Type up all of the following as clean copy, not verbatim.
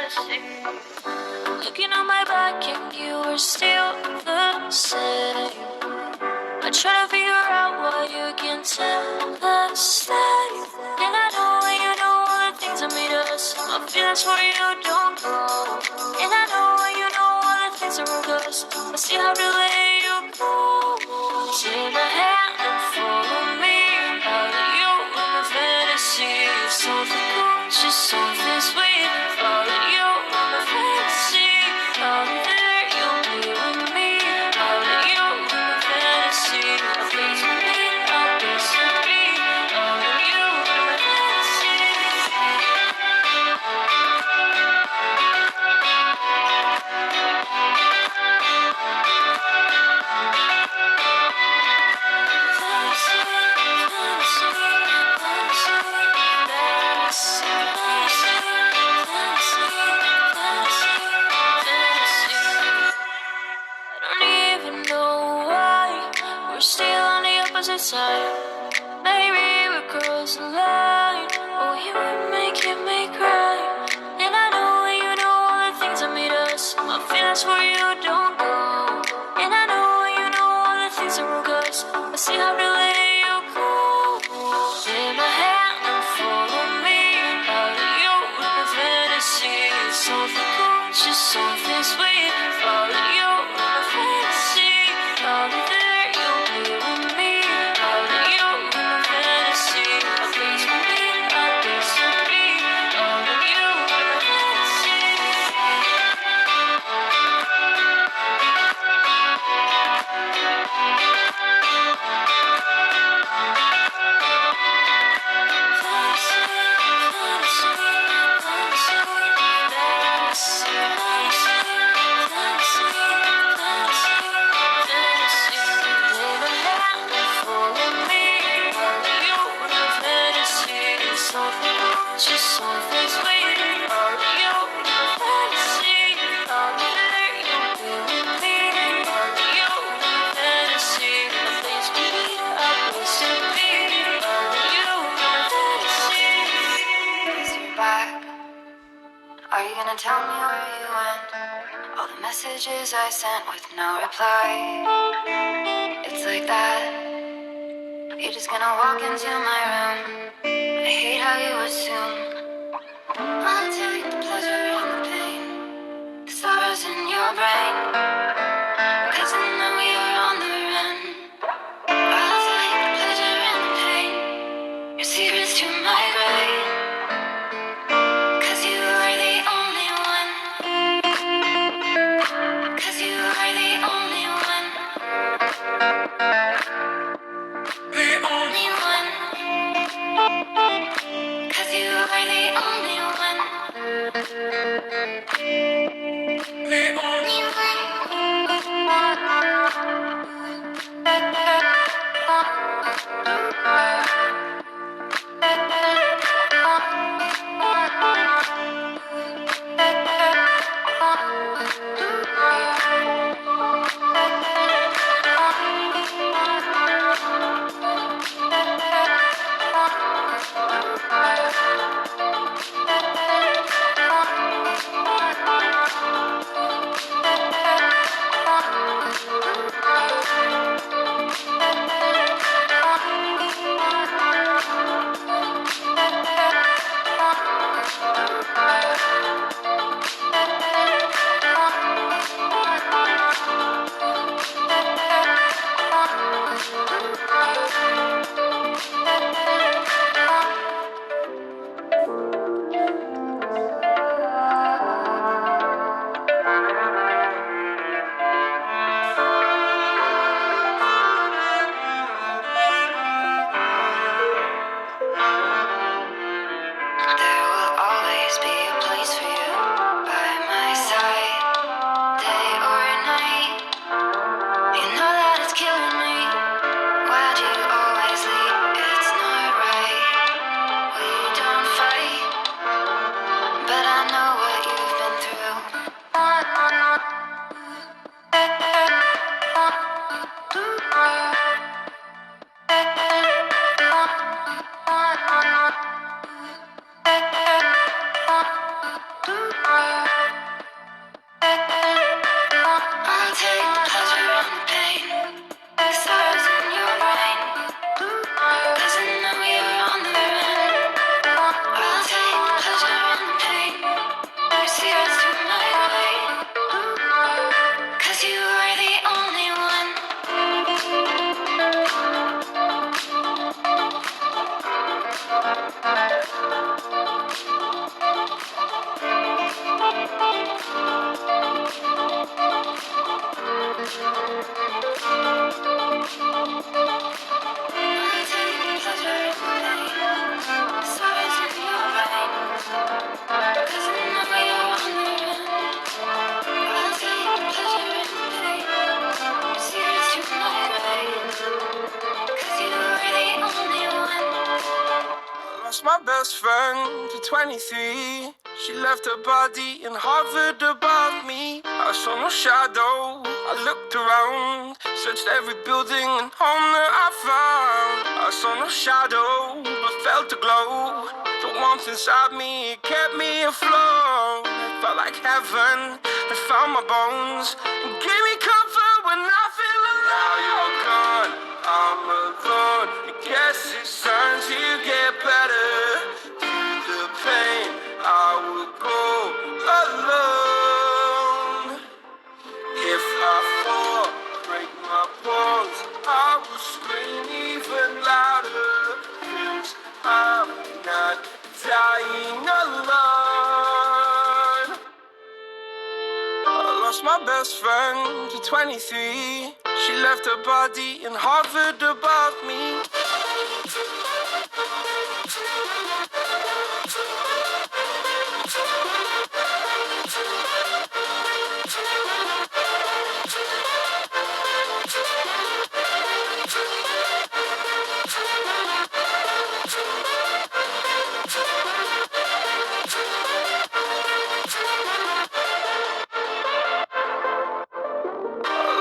Looking on my back and you were still the same. I try to figure out why you can tell the same. And I know you know all the things that made us. My feelings for you don't go. And I know you know all the things that broke us. I still have to let you go. Take my hand and follow me. Out of you in my fantasy. Something cool, just something sweet. Follow you in my fantasy. Out there you'll be with me. Out of you in my fantasy. A place for me, a place to be. Out of you in my fantasy. Side. Maybe we're crossing the line. Oh, you were making me cry. And I know you know all the things that made us. My feelings for you don't go. And I know you know all the things that broke us. I still have to let you go. Take my hand and follow me. Out of you in my fantasy. Something cool, just something sweet. Follow you in my fantasy. Out of there you'll be with me. Are you gonna tell me where you went? All the messages I sent with no reply. It's like that. You're just gonna walk into my room. I hate how you assume I'll take the pleasure and the pain, the sorrows in your brain. Cause I know you're on the run. I'll take the pleasure and the pain, your secrets to my grave. Cause you are the only one. Cause you are the only one. The only one. Cause you are lost my best friend to 23. She left her body and hovered above me. I saw no shadow, I looked around, searched every building and home that I found. I saw no shadow, but felt a glow. The warmth inside me, it kept me afloat. It felt like heaven had found my bones and gave me comfort when I feel alone. Now you're gone, I'm alone. I guess it's time to get better. Through the pain, I would go alone. If I fall, break my bones, I will scream even louder. 'Cause I'm not dying alone. I lost my best friend to 23. She left her body and hovered above me.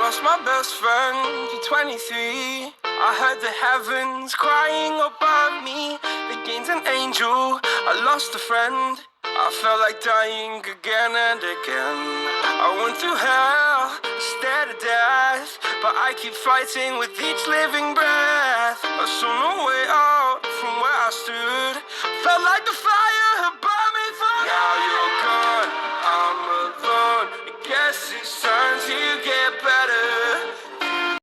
Lost my best friend to 23. I heard the heavens crying above me. They gained an angel, I lost a friend. I felt like dying again and again. I went through hell, stared at death, but I keep fighting with each living breath. I saw no way out from where I stood. Felt like the fire